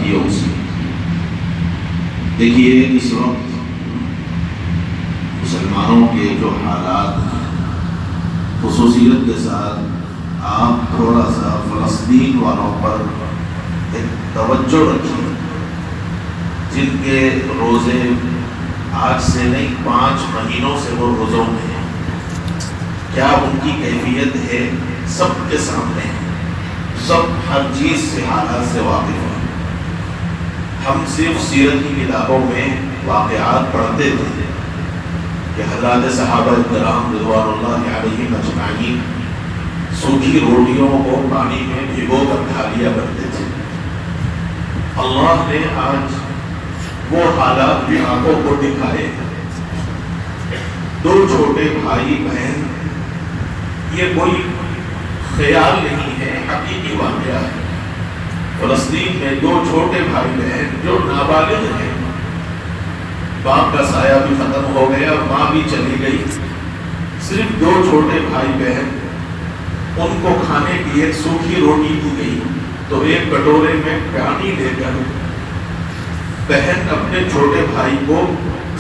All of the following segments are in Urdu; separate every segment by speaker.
Speaker 1: بھائیوں سے دیکھیے اس وقت مسلمانوں کے جو حالات ہیں، خصوصیت کے ساتھ آپ تھوڑا سا فلسطین والوں پر ایک توجہ رکھیے، جن کے روزے آج سے نہیں 5 مہینوں سے وہ روزوں میں ہیں، کیا ان کی کیفیت ہے سب کے سامنے ہے، سب ہر چیز سے حالات سے واقف ہیں۔ ہم صرف سیرت کی کتابوں میں واقعات پڑھتے تھے کہ حضرات صحابہ کرام رضوان اللہ علیہم اجمعین سوکھی روٹیوں کو پانی میں بھگو کر کھا لیا کرتے تھے۔ اللہ نے آج وہ حالات بھی آنکھوں کو دکھائے ہیں۔ 2 چھوٹے بھائی بہن، یہ کوئی خیال نہیں ہے، حقیقی واقعہ ہے۔ فلسطین میں 2 چھوٹے بھائی بہن جو نابالغ ہیں، باپ کا سایہ بھی ختم ہو گیا اور ماں بھی چلی گئی، صرف 2 چھوٹے بھائی بہن، ان کو کھانے کی ایک سوکھی روٹی دی گئی تو ایک کٹورے میں پانی لے کر بہن اپنے چھوٹے بھائی کو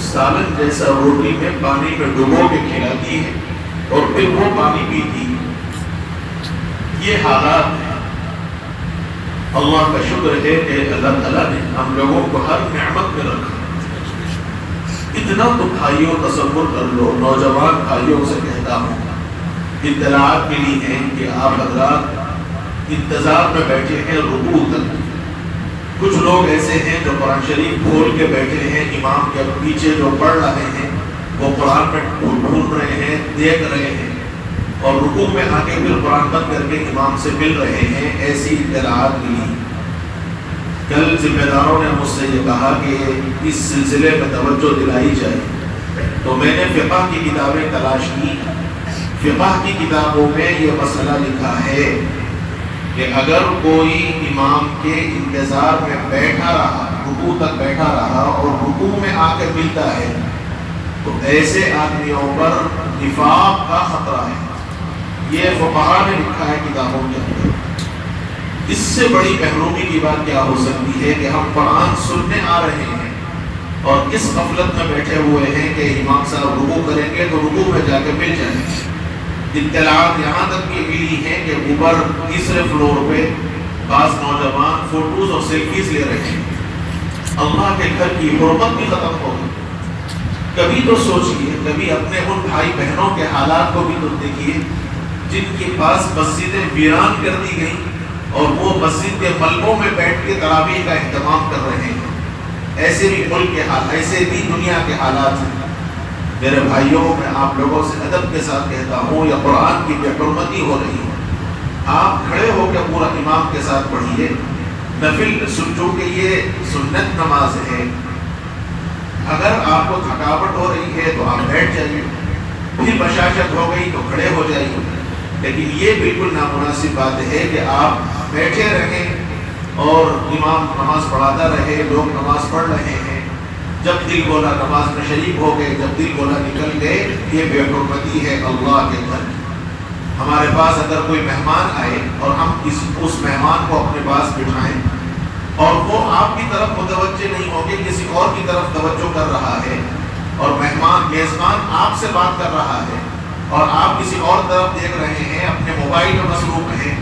Speaker 1: سالن جیسا روٹی میں پانی میں ڈبو کے کھلاتی ہے اور پھر وہ پانی پیتی ہے۔ یہ حالات ہیں۔ اللہ کا شکر ہے کہ اللہ تعالیٰ نے ہم لوگوں کو ہر نعمت میں رکھا۔ اتنا تو بھائیوں تصور کر لو، نوجوان بھائیوں سے کہتا ہوں، اطلاعات ملی ہیں کہ آپ حضرات انتظار میں بیٹھے ہیں رکوع تک۔ کچھ لوگ ایسے ہیں جو قرآن شریف کھول کے بیٹھے ہیں، امام کے پیچھے جو پڑھ رہے ہیں وہ قرآن میں ڈھونڈ رہے ہیں، دیکھ رہے ہیں، اور رکوع میں آ کے پھر قرآن بند کر کے امام سے مل رہے ہیں۔ ایسی اطلاعات ملی۔ کل ذمہ داروں نے مجھ سے یہ کہا کہ اس سلسلے میں توجہ دلائی جائے، تو میں نے فقہ کی کتابیں تلاش کی۔ فقہ کی کتابوں میں یہ مسئلہ لکھا ہے کہ اگر کوئی امام کے انتظار میں بیٹھا رہا، رکوع تک بیٹھا رہا اور رکوع میں آ کے ملتا ہے تو ایسے آدمیوں پر نفاق کا خطرہ ہے۔ یہ فقہاء نے لکھا ہے کتابوں کے اندر۔ اس سے بڑی محرومی کی بات کیا ہو سکتی ہے کہ ہم قرآن سننے آ رہے ہیں اور اس غفلت میں بیٹھے ہوئے ہیں کہ امام صاحب رکوع کریں گے تو رکوع میں جا کے مل جائیں گے۔ اطلاعات یہاں تک بھی ملی ہیں کہ اوپر تیسرے فلور پہ بعض نوجوان فوٹوز اور سیلفیز لے رہے ہیں۔ اللہ کے گھر کی حرمت بھی ختم ہو گئی۔ کبھی تو سوچئے، کبھی اپنے ان بھائی بہنوں کے حالات کو بھی تو دیکھیے جن کے پاس مسجدیں ویران کر دی گئیں اور وہ مسجد کے ملبوں میں بیٹھ کے تراویح کا اہتمام کر رہے ہیں۔ ایسے بھی ملک کے حالات، ایسے بھی دنیا کے حالات ہیں۔ میرے بھائیوں، میں آپ لوگوں سے ادب کے ساتھ کہتا ہوں، یہ قرآن کی بے حرمتی ہو رہی ہے۔ آپ کھڑے ہو کے پورا امام کے ساتھ پڑھیے۔ نفل چونکہ یہ سنت نماز ہے، اگر آپ کو تھکاوٹ ہو رہی ہے تو آپ بیٹھ جائیے، پھر بشاشت ہو گئی تو کھڑے ہو جائیے، لیکن یہ بالکل نامناسب بات ہے کہ آپ بیٹھے رہیں اور امام نماز پڑھاتا رہے، لوگ نماز پڑھ رہے ہیں، جب دل بولا نماز میں شریک ہو گئے، جب دل بولا نکل گئے۔ یہ بے حرمتی ہے اللہ کے گھر۔ ہمارے پاس اگر کوئی مہمان آئے اور ہم اس مہمان کو اپنے پاس بٹھائیں اور وہ آپ کی طرف متوجہ نہیں ہوگے، کسی اور کی طرف توجہ کر رہا ہے، اور میزبان آپ سے بات کر رہا ہے اور آپ کسی اور طرف دیکھ رہے ہیں، اپنے موبائل میں مصروف ہیں،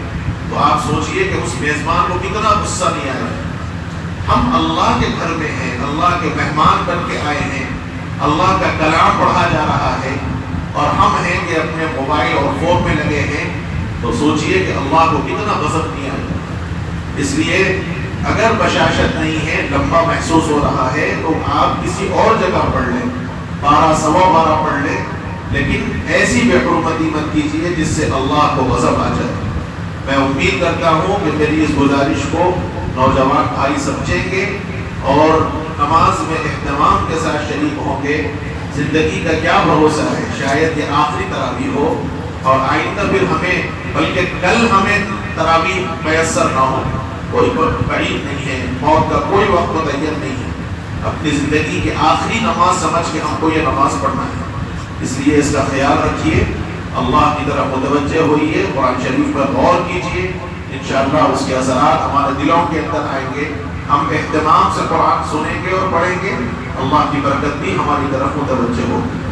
Speaker 1: تو آپ سوچئے کہ اس میزبان کو کتنا غصہ نہیں آئے۔ ہم اللہ کے گھر میں ہیں، اللہ کے مہمان بن کے آئے ہیں، اللہ کا کلام پڑھا جا رہا ہے اور ہم ہیں کہ اپنے موبائل اور فون میں لگے ہیں، تو سوچئے کہ اللہ کو کتنا غضب نہیں آئے۔ اس لیے اگر بشاشت نہیں ہے، لمبا محسوس ہو رہا ہے، تو آپ کسی اور جگہ پڑھ لیں، 12 سوا 12 پڑھ لیں، لیکن ایسی بے حرمتی مت کیجیے جس سے اللہ کو غضب آ جائے۔ میں امید کرتا ہوں کہ میری اس گزارش کو نوجوان بھائی سمجھیں گے اور نماز میں اہتمام کے ساتھ شریک ہوں گے۔ زندگی کا کیا بھروسہ ہے، شاید یہ آخری تراویح ہو اور آئندہ پھر ہمیں، بلکہ کل ہمیں تراویح میسر نہ ہو۔ کوئی قریب نہیں ہے، موت کا کوئی وقت متعین نہیں ہے۔ اپنی زندگی کی آخری نماز سمجھ کے ہم کو یہ نماز پڑھنا ہے، اس لیے اس کا خیال رکھیے، اللہ کی طرف متوجہ ہوئیے، قرآن شریف پر غور کیجیے، انشاءاللہ اس کے اثرات ہمارے دلوں کے اندر آئیں گے ہم اہتمام سے قرآن سنیں گے اور پڑھیں گے، اللہ کی برکت بھی ہماری طرف متوجہ ہوگی۔